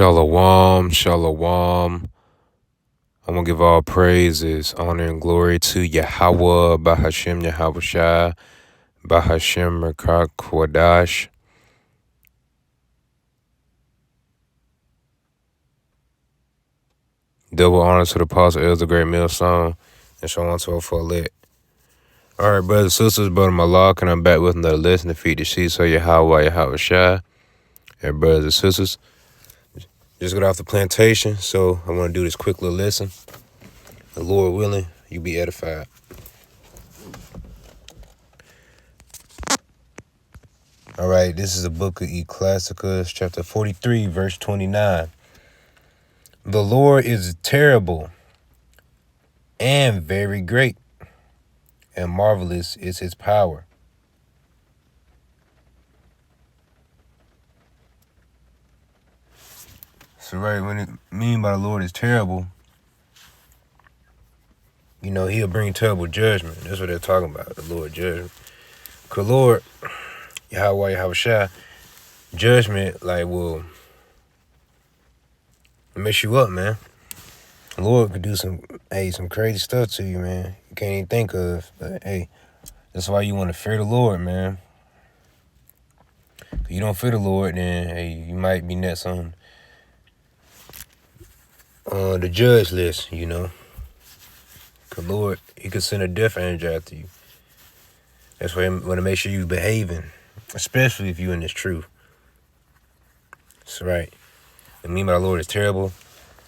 Shalom, shalom. I'm going to give all praises, honor, and glory to Yahweh, Bahashem Yahushua, Bahashem Merkah Kwadash. Double honor to the Apostle Elder Great Millstone, and shalom to her for lit. All right, brothers and sisters, brother Malak, and I'm back with another lesson to feed the sheep of Yahweh, Yahushua. And brothers and sisters, just got off the plantation, so I want to do this quick little lesson. The Lord willing, you be edified. All right, this is the book of Ecclesiastes, chapter 43, verse 29. The Lord is terrible and very great, and marvelous is his power. So, right, when it mean by the Lord is terrible, he'll bring terrible judgment. That's what they're talking about, the Lord judgment. Because Lord, Yahweh, Yahushua, judgment, will mess you up, man. The Lord could do some crazy stuff to you, man. You can't even think of. But, that's why you want to fear the Lord, man. If you don't fear the Lord, then, you might be next on the judge list, Because Lord, he could send a death angel after you. That's why I want to make sure you're behaving, especially if you're in this truth. That's right. The mean by the Lord is terrible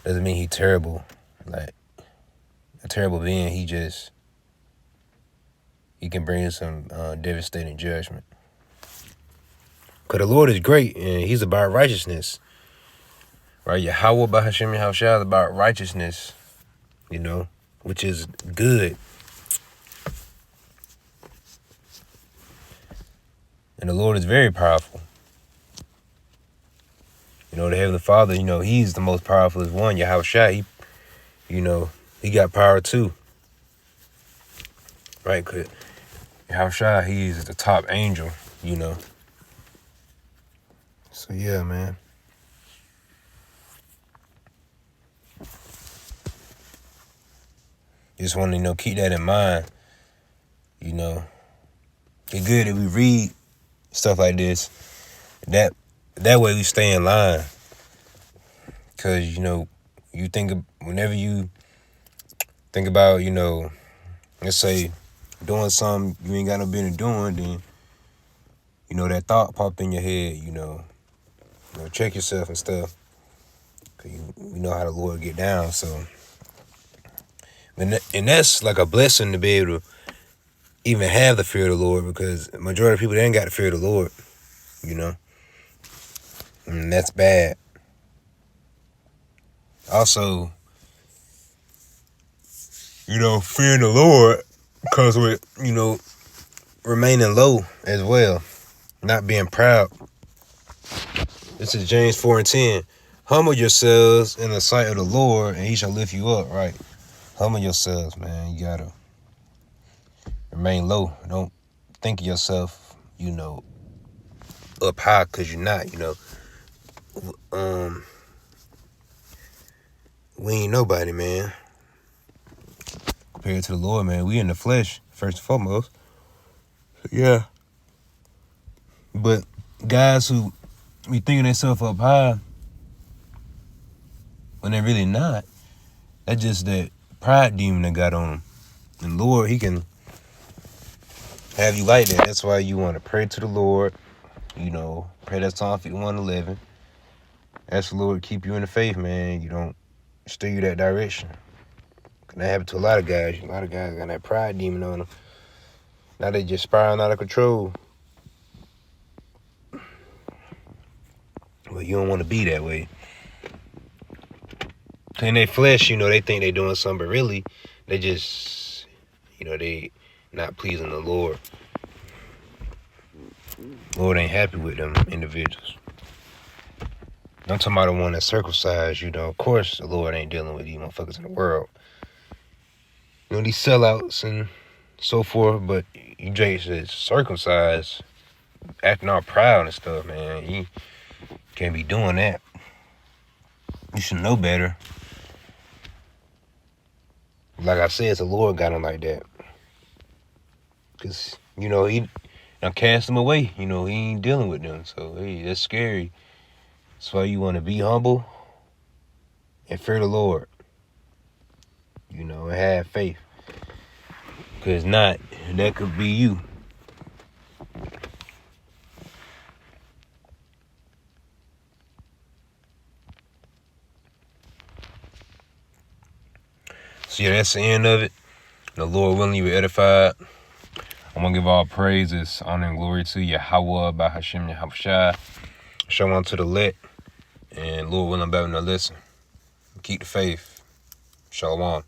doesn't mean he's terrible. Like a terrible being, he can bring some devastating judgment. Because the Lord is great, and he's about righteousness. Right? Yahweh Bahashem Yahushua is about righteousness, which is good. And the Lord is very powerful. The Heavenly Father, he's the most powerful one. Yahushua, he got power too. Right? Because Yahushua, he's the top angel, So, yeah, man. Just want to, keep that in mind. It's good that we read stuff like this. That way we stay in line. Because, whenever you think about, let's say doing something you ain't got no business doing, then, that thought popped in your head, check yourself and stuff. Because you know how the Lord get down, so. And that's like a blessing to be able to even have the fear of the Lord, because the majority of people, they ain't got the fear of the Lord, And that's bad. Also, fearing the Lord comes with, remaining low as well. Not being proud. This is James 4:10. Humble yourselves in the sight of the Lord, and he shall lift you up, right? Humble yourselves, man. You gotta remain low. Don't think of yourself, up high, because you're not, We ain't nobody, man. Compared to the Lord, man. We in the flesh, first and foremost. Yeah. But guys who be thinking themselves up high when they're really not, that's just that pride demon that got on them. And Lord, he can have you like that. That's why you want to pray to the Lord. Pray that Psalm 51:11. Ask the Lord to keep you in the faith, man. You don't steer you that direction. That happened to a lot of guys. A lot of guys got that pride demon on them. Now they just spiraling out of control. Well, you don't want to be that way. In their flesh, they think they doing something, but really, they just, they not pleasing the Lord. Lord ain't happy with them individuals. I'm talking about the one that's circumcised, of course the Lord ain't dealing with these motherfuckers in the world. These sellouts and so forth, but you Jakes is circumcised, acting all proud and stuff, man. You can't be doing that. You should know better. Like I said, the Lord got him like that. Because, you know, he now cast them away. You know, he ain't dealing with them. So, hey, that's scary. That's why you want to be humble and fear the Lord. You know, and have faith. Because not, that could be you. So, yeah, that's the end of it. The Lord willing, you be edified. I'm going to give all praises, honor, and glory to Yahweh, by Hashem, Yahushua. Show on to the lit. And Lord willing, better to listen. Keep the faith. Shalom.